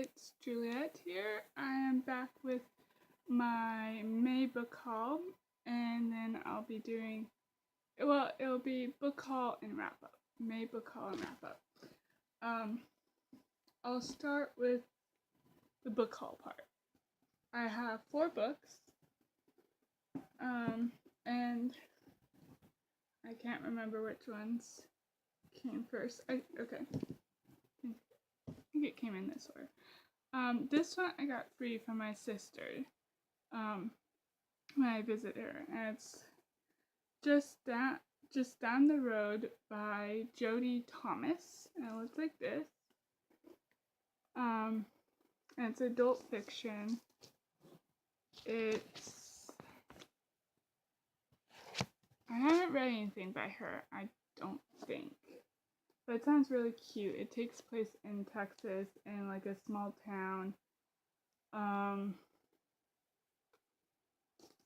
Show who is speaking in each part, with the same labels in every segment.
Speaker 1: it's Juliet here. I am back with my May book haul, and then I'll be doing, well, it'll be book haul and wrap up. May book haul and wrap up. I'll start with the book haul part. I have 4 books, and I can't remember which ones came first. Okay. I think it came in this order. This one I got free from my sister when I visit her, and it's just down the road by Jody Thomas, and it looks like this. And it's adult fiction. I haven't read anything by her, I don't think. But it sounds really cute. It takes place in Texas in like a small town.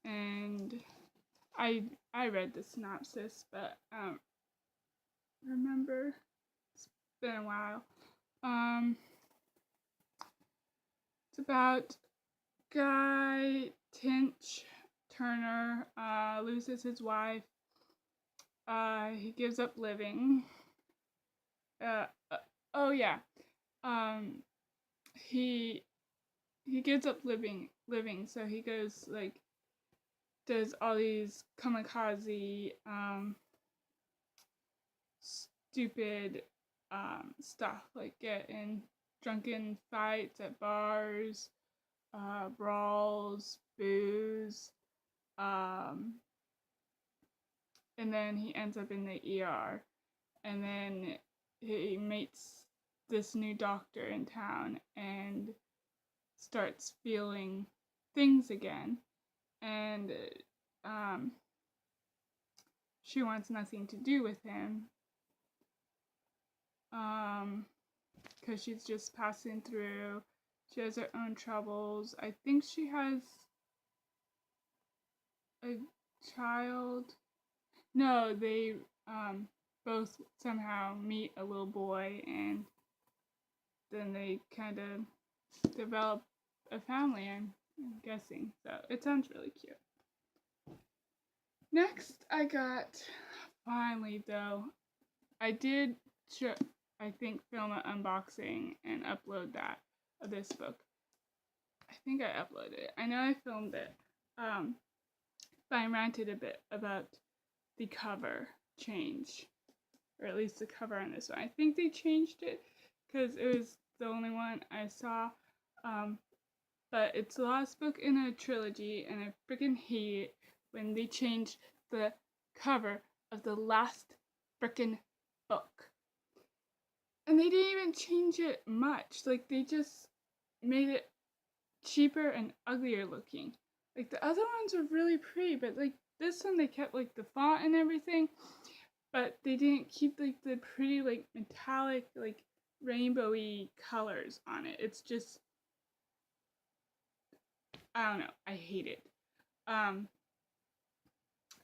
Speaker 1: And I read the synopsis, but remember, it's been a while. It's about Guy Tinch Turner loses his wife. He gives up living. He gives up living, so he goes does all these kamikaze stupid stuff, like get in drunken fights at bars, brawls, booze, and then he ends up in the ER, and then he meets this new doctor in town and starts feeling things again, and she wants nothing to do with him because she's just passing through. She has her own troubles. I think she has a child. No, they both somehow meet a little boy, and then they kind of develop a family, I'm guessing. So it sounds really cute. Next, I got, finally though, I did, I think, film an unboxing and upload that of this book. I think I uploaded it. I know I filmed it, but I ranted a bit about the cover change, or at least the cover on this one. I think they changed it because it was the only one I saw, but it's the last book in a trilogy, and I freaking hate it when they change the cover of the last freaking book. And they didn't even change it much. Like, they just made it cheaper and uglier looking. Like, the other ones are really pretty, but like this one, they kept like the font and everything, but they didn't keep like the pretty like metallic like rainbowy colors on it. It's just, I don't know, I hate it.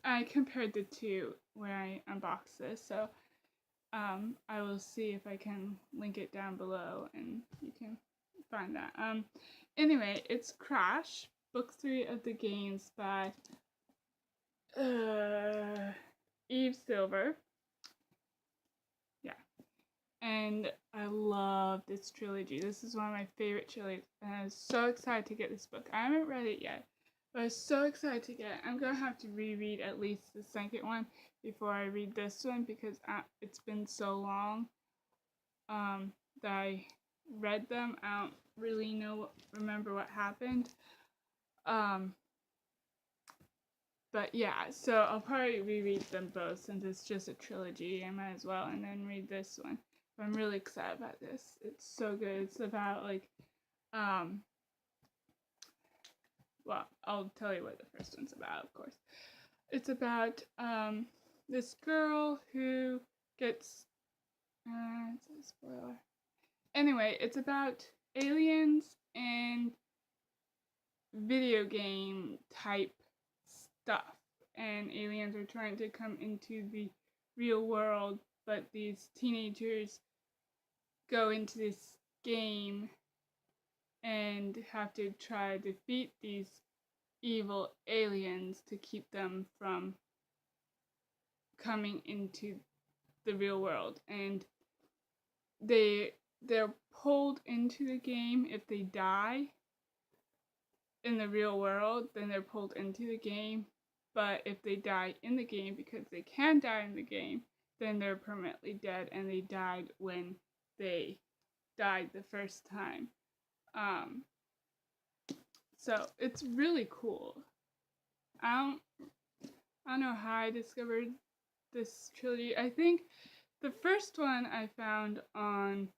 Speaker 1: I compared the two when I unboxed this, so I will see if I can link it down below and you can find that. Anyway, it's Crash, book 3 of the games by Eve Silver. Yeah. And I love this trilogy. This is one of my favorite trilogies, and I was so excited to get this book. I haven't read it yet, but I was so excited to get it. I'm going to have to reread at least the second one before I read this one, because it's been so long that I read them. I don't really remember what happened. But yeah, so I'll probably reread them both since it's just a trilogy. I might as well, and then read this one. But I'm really excited about this. It's so good. It's about well, I'll tell you what the first one's about, of course. It's about this girl who gets it's a spoiler. Anyway, it's about aliens and video game type stuff, and aliens are trying to come into the real world, but these teenagers go into this game and have to try to defeat these evil aliens to keep them from coming into the real world. And they're pulled into the game if they die in the real world, then they're pulled into the game. But if they die in the game, because they can die in the game, then they're permanently dead, and they died when they died the first time. So it's really cool. I don't know how I discovered this trilogy. I think the first one I found on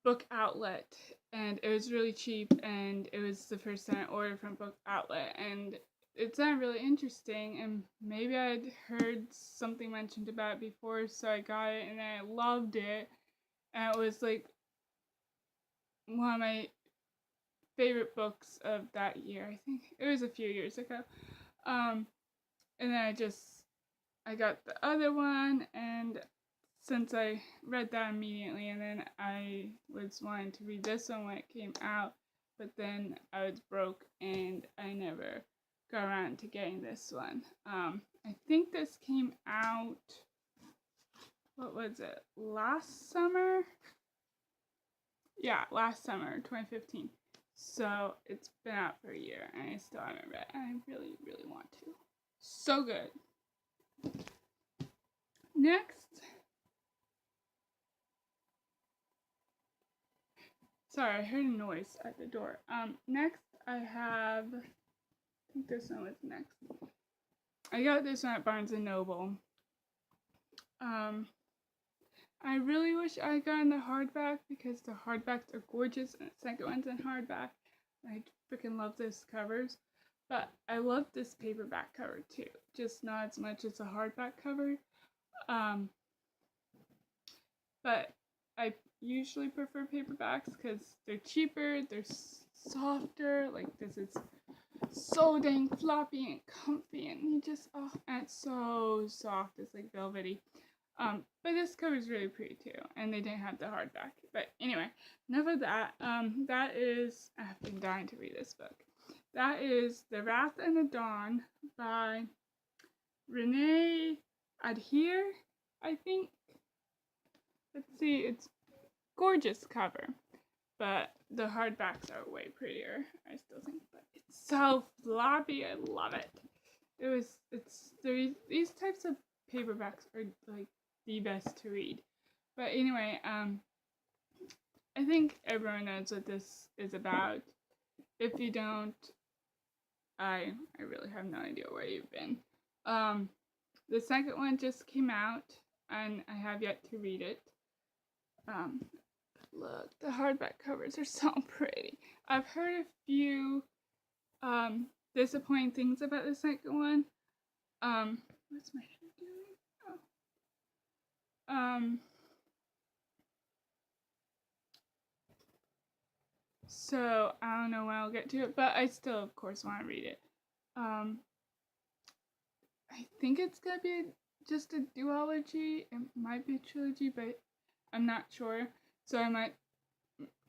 Speaker 1: Book Outlet, and it was really cheap, and it was the first time I ordered from Book Outlet, and it sounded really interesting, and maybe I'd heard something mentioned about it before, so I got it, and I loved it, and it was like one of my favorite books of that year. I think it was a few years ago. And then I got the other one, and since I read that immediately, and then I was wanting to read this one when it came out, but then I was broke and I never got around to getting this one. I think this came out, what was it, last summer? Yeah, last summer, 2015. So it's been out for a year, and I still haven't read it. I really, really want to. So good. Next. Sorry, I heard a noise at the door. Next I have, I think this one was next. I got this one at Barnes & Noble. I really wish I got in the hardback, because the hardbacks are gorgeous, and the second one's in hardback. I freaking love those covers. But I love this paperback cover too, just not as much as the hardback cover. But I usually prefer paperbacks because they're cheaper, they're softer. Like, this is so dang floppy and comfy, and and it's so soft. It's like velvety. But this cover is really pretty too, and they didn't have the hardback. But anyway, enough of that. I've been dying to read this book. That is The Wrath and the Dawn by Renee Ahdieh, I think. Let's see, it's gorgeous cover, but the hardbacks are way prettier, I still think. But it's so floppy, I love it. These types of paperbacks are like the best to read. But anyway, I think everyone knows what this is about. If you don't, I really have no idea where you've been. The second one just came out, and I have yet to read it. Look, the hardback covers are so pretty. I've heard a few disappointing things about the second one. What's my hair doing? Oh. So I don't know when I'll get to it, but I still, of course, want to read it. I think it's gonna be just a duology. It might be a trilogy, but I'm not sure. So I might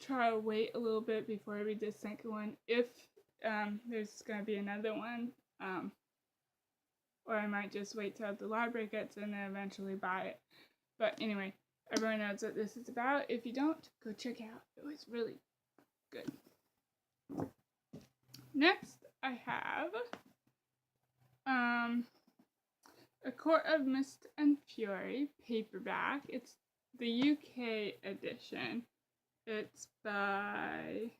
Speaker 1: try to wait a little bit before I read the second one, if there's gonna be another one. Or I might just wait till the library gets it and then eventually buy it. But anyway, everyone knows what this is about. If you don't, go check it out. It was really good. Next, I have A Court of Mist and Fury paperback. It's the UK edition. It's by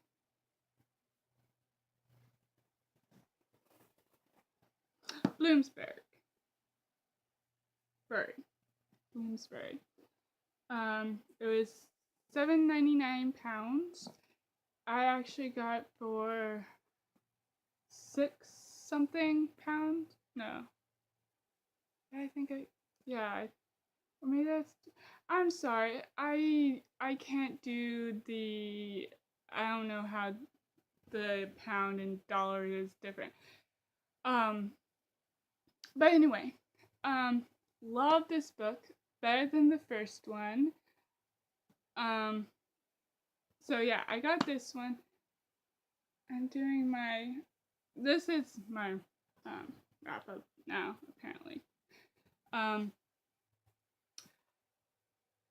Speaker 1: Bloomsbury. Bloomsbury. It was £7.99. I actually got it for £6 something. No. Maybe that's, I'm sorry, I can't do the, I don't know how the pound and dollar is different. But anyway, love this book, better than the first one. So yeah, I got this one. I'm doing this is my wrap up now, apparently. I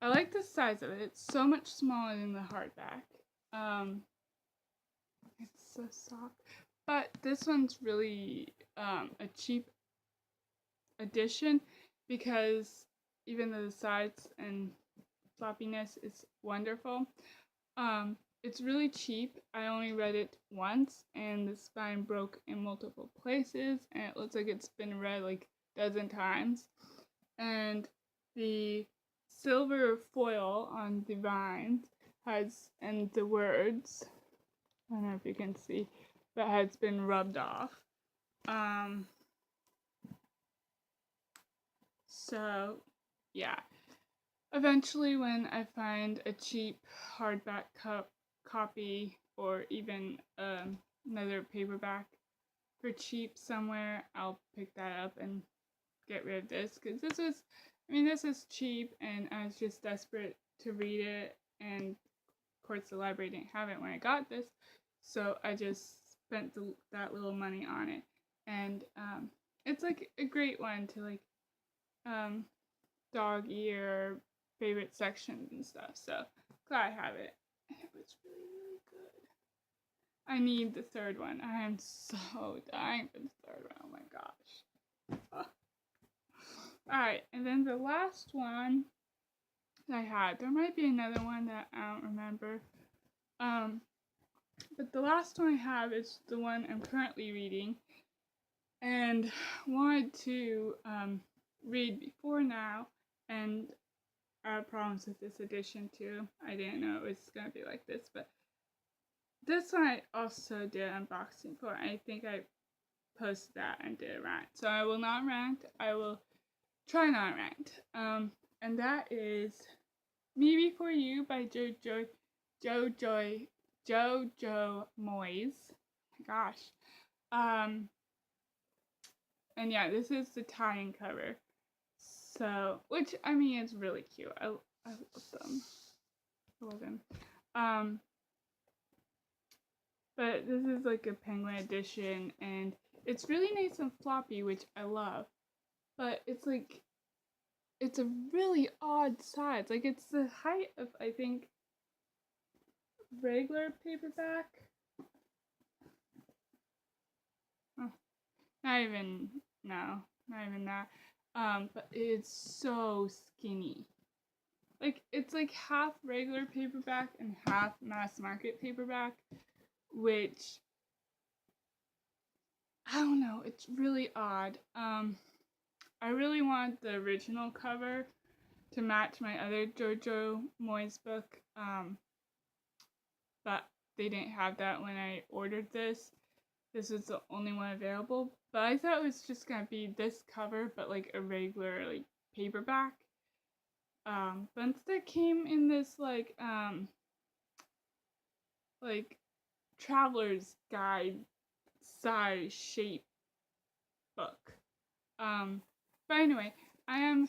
Speaker 1: like the size of it. It's so much smaller than the hardback. It's so soft. But this one's really a cheap addition because even though the size and floppiness is wonderful, it's really cheap. I only read it once and the spine broke in multiple places and it looks like it's been read like a dozen times. And the silver foil on the vines and the words, I don't know if you can see, that has been rubbed off. So, yeah. Eventually, when I find a cheap hardback copy or even another paperback for cheap somewhere, I'll pick that up and get rid of this because this is cheap and I was just desperate to read it, and of course the library didn't have it when I got this, so I just spent that little money on it, and it's like a great one to like dog ear favorite sections and stuff, so glad I have it. It was really, really good. I need the third one. I am so dying for the third one. Oh my gosh. Alright, and then the last one I had, there might be another one that I don't remember. But the last one I have is the one I'm currently reading, and wanted to read before now, and I had problems with this edition too. I didn't know it was gonna be like this, but this one I also did an unboxing for. I think I posted that and did a rant. So I will not rant. I will try not rant. And that is Me Before You by Jojo Moyes. My gosh. And yeah, this is the tie-in cover. So, which I mean is really cute. I love them. I love them. But this is like a penguin edition, and it's really nice and floppy, which I love. But it's like, it's a really odd size. Like, it's the height of, I think, regular paperback. Oh, not even that. But it's so skinny. Like, it's like half regular paperback and half mass market paperback, which, I don't know, it's really odd. I really want the original cover to match my other Jojo Moyes book, but they didn't have that when I ordered this. This was the only one available, but I thought it was just gonna be this cover, but like a regular like paperback. But instead it came in this like traveler's guide size shape book. But anyway, I am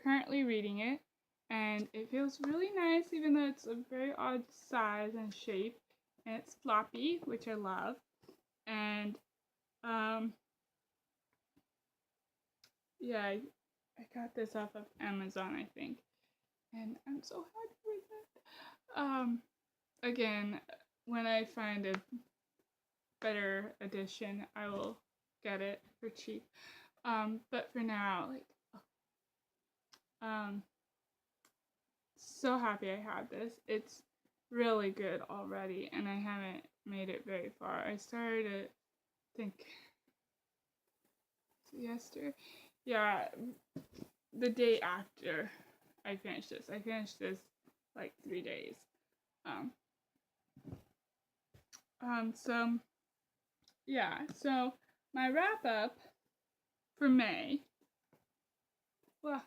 Speaker 1: currently reading it, and it feels really nice, even though it's a very odd size and shape, and it's floppy, which I love, and yeah, I got this off of Amazon, I think, and I'm so happy with it. Again, when I find a better edition, I will get it for cheap. But for now, like, so happy I had this. It's really good already, and I haven't made it very far. I started it, I think, yesterday. Yeah, the day after I finished this. I finished this like 3 days. So yeah, so my wrap up for May, well,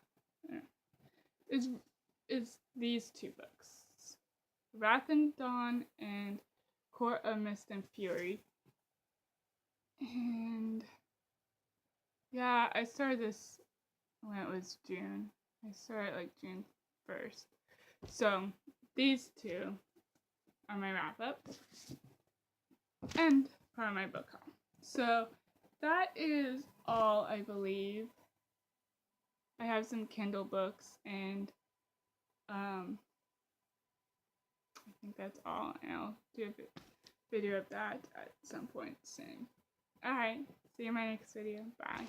Speaker 1: is these two books, Wrath and Dawn and Court of Mist and Fury. And yeah, I started this when it was June. I started like June 1st. So these two are my wrap up. and part of my book haul. So that is all, I believe. I have some Kindle books, and I think that's all, and I'll do a video of that at some point soon. Alright, see you in my next video. Bye.